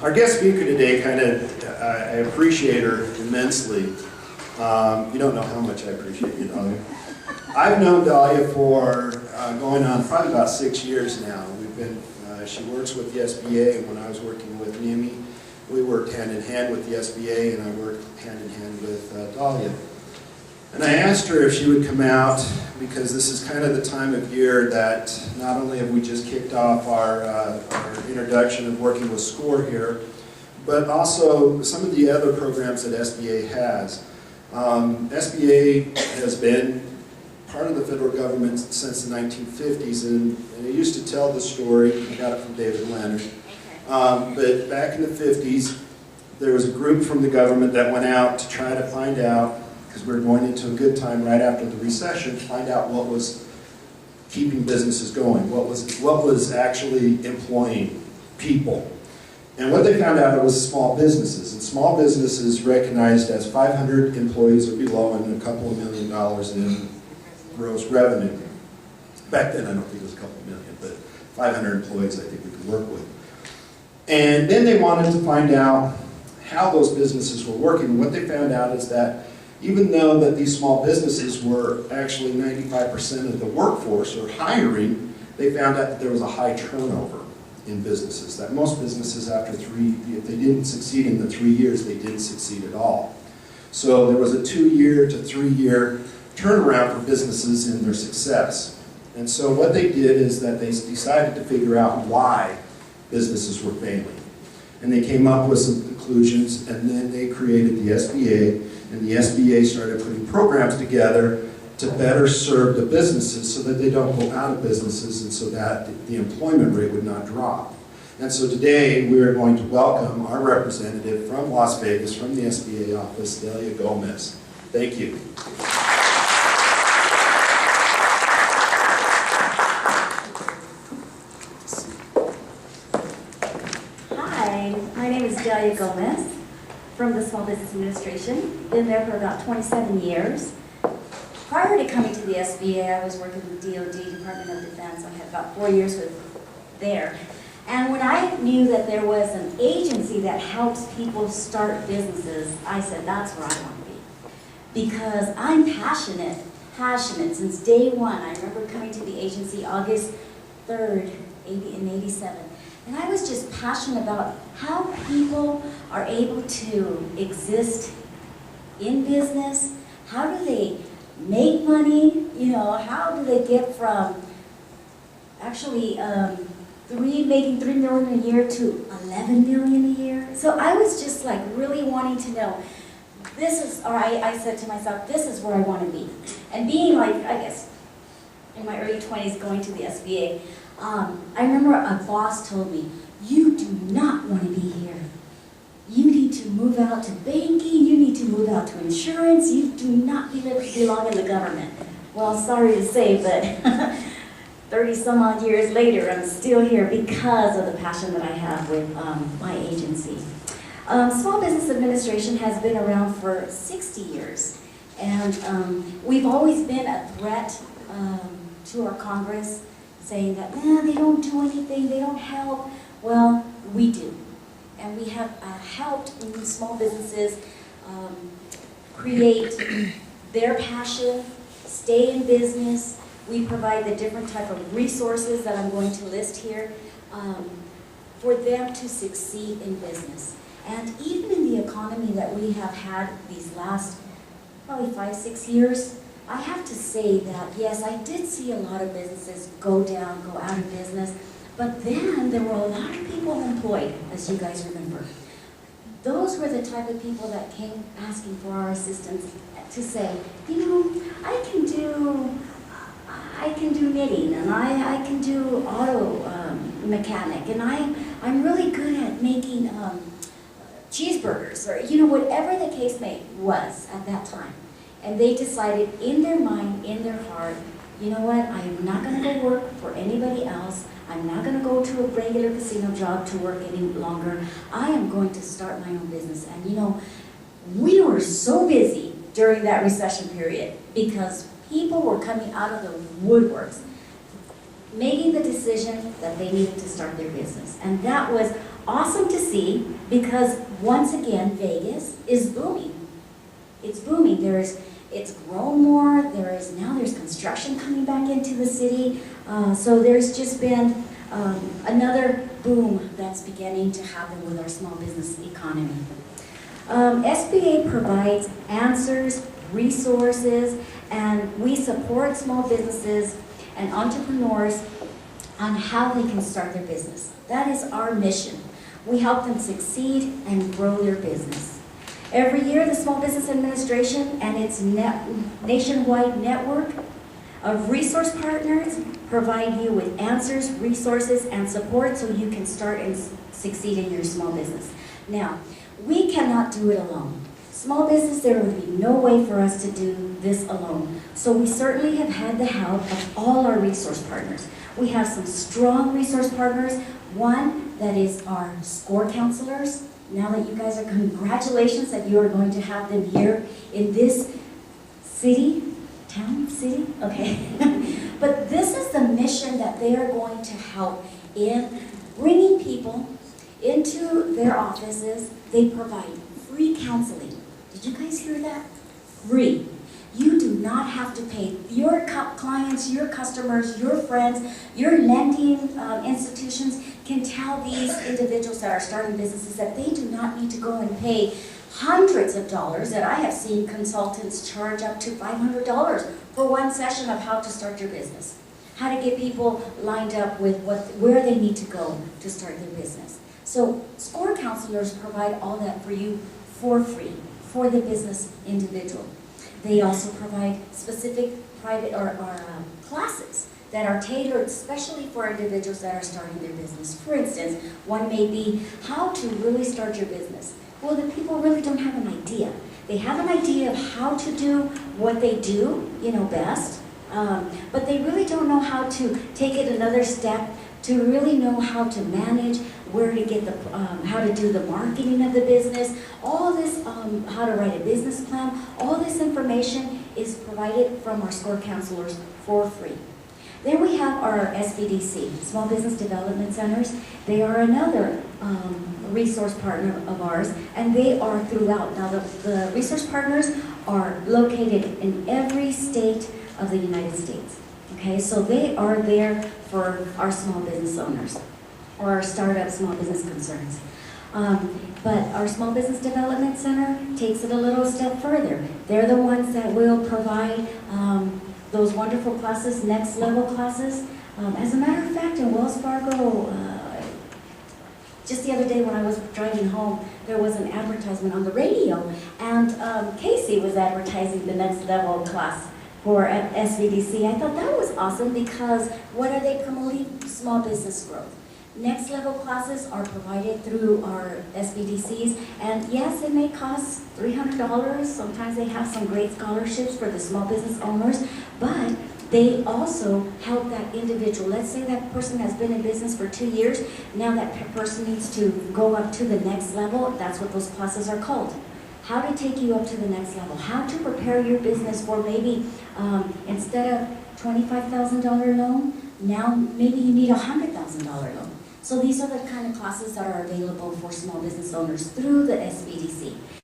Our guest speaker today, I appreciate her immensely. You don't know how much I appreciate you, Dahlia. I've known Dahlia for going on probably about 6 years now. She works with the SBA, and when I was working with NIMI, we worked hand in hand with the SBA, and I worked hand in hand with Dahlia. And I asked her if she would come out, because this is kind of the time of year that not only have we just kicked off our introduction of working with SCORE here, but also some of the other programs that SBA has. SBA has been part of the federal government since the 1950s, and I used to tell the story, I got it from David Leonard, but back in the 50s, there was a group from the government that went out to try to find out, because we were going into a good time right after the recession, to find out what was keeping businesses going, what was actually employing people. And what they found out was small businesses, and small businesses recognized as 500 employees or below and a couple of $1 million in gross revenue. Back then I don't think it was a couple of million, but 500 employees I think we could work with. And then they wanted to find out how those businesses were working. And what they found out is that even though that these small businesses were actually 95% of the workforce or hiring, they found out that there was a high turnover in businesses. That most businesses if they didn't succeed in the 3 years, they didn't succeed at all. So there was a 2-year to 3-year turnaround for businesses in their success. And so what they did is that they decided to figure out why businesses were failing. And they came up with some conclusions, and then they created the SBA, and the SBA started putting programs together to better serve the businesses so that they don't go out of businesses and so that the employment rate would not drop. And so today we are going to welcome our representative from Las Vegas, from the SBA office, Delia Gomez. Thank you. Hi, my name is Delia Gomez from the Small Business Administration. Been there for about 27 years. Prior to coming to the SBA, I was working with DOD, Department of Defense. I had about 4 years there. And when I knew that there was an agency that helps people start businesses, I said, that's where I want to be. Because I'm passionate since day one. I remember coming to the agency August 3rd, in '87. And I was just passionate about how people are able to exist in business. How do they make money? You know, how do they get from actually making $3 million a year to $11 million a year? So I was just like really wanting to know, I said to myself, this is where I want to be. And being like, I guess, in my early 20s going to the SBA, I remember a boss told me, you do not want to be here. You need to move out to banking, you need to move out to insurance, you do not belong in the government. Well, sorry to say, but 30 some odd years later, I'm still here because of the passion that I have with my agency. Small Business Administration has been around for 60 years, and we've always been a threat to our Congress, saying that, they don't do anything, they don't help. Well, we do. And we have helped small businesses create their passion, stay in business. We provide the different type of resources that I'm going to list here for them to succeed in business. And even in the economy that we have had these last probably 5-6 years, I have to say that, yes, I did see a lot of businesses go down, go out of business, but then there were a lot of people employed, as you guys remember. Those were the type of people that came asking for our assistance to say, you know, I can do knitting, and I can do auto mechanic, and I'm really good at making cheeseburgers, or you know, whatever the case was at that time. And they decided in their mind, in their heart, you know what, I am not going to go work for anybody else. I'm not going to go to a regular casino job to work any longer. I am going to start my own business. And you know, we were so busy during that recession period because people were coming out of the woodworks, making the decision that they needed to start their business. And that was awesome to see because once again, Vegas is booming. It's booming. It's grown more. There's construction coming back into the city. So there's just been another boom that's beginning to happen with our small business economy. SBA provides answers, resources, and we support small businesses and entrepreneurs on how they can start their business. That is our mission. We help them succeed and grow their business. Every year, the Small Business Administration and its nationwide network of resource partners provide you with answers, resources, and support so you can start and succeed in your small business. Now, we cannot do it alone. Small business, there would be no way for us to do this alone. So we certainly have had the help of all our resource partners. We have some strong resource partners. One that is our SCORE counselors. Now that you guys are, congratulations that you are going to have them here in this city, okay. But this is the mission that they are going to help in bringing people into their offices. They provide free counseling. Did you guys hear that? Free. You do not have to pay. Your clients, your customers, your friends, your lending institutions can tell these individuals that are starting businesses that they do not need to go and pay hundreds of dollars, that I have seen consultants charge up to $500 for one session of how to start your business. How to get people lined up with where they need to go to start their business. So SCORE counselors provide all that for you for free, for the business individual. They also provide specific private or classes that are tailored especially for individuals that are starting their business. For instance, one may be how to really start your business. Well, the people really don't have an idea. They have an idea of how to do what they do, best, but they really don't know how to take it another step to really know how to manage, where to get how to do the marketing of the business, all this, how to write a business plan, all this information is provided from our SCORE counselors for free. Then we have our SBDC, Small Business Development Centers. They are another resource partner of ours, and they are throughout. Now, the resource partners are located in every state of the United States. Okay, so they are there for our small business owners or our startup small business concerns. But our Small Business Development Center takes it a little step further. They're the ones that will provide those wonderful classes, next level classes. As a matter of fact, in Wells Fargo, just the other day when I was driving home, there was an advertisement on the radio, and Casey was advertising the next level class for SVDC. I thought that was awesome because what are they promoting? Small business growth. Next level classes are provided through our SBDCs, and yes, it may cost $300. Sometimes they have some great scholarships for the small business owners, but they also help that individual. Let's say that person has been in business for 2 years. Now that person needs to go up to the next level. That's what those classes are called. How to take you up to the next level. How to prepare your business for maybe instead of $25,000 loan, now maybe you need a $100,000 loan. So these are the kind of classes that are available for small business owners through the SBDC.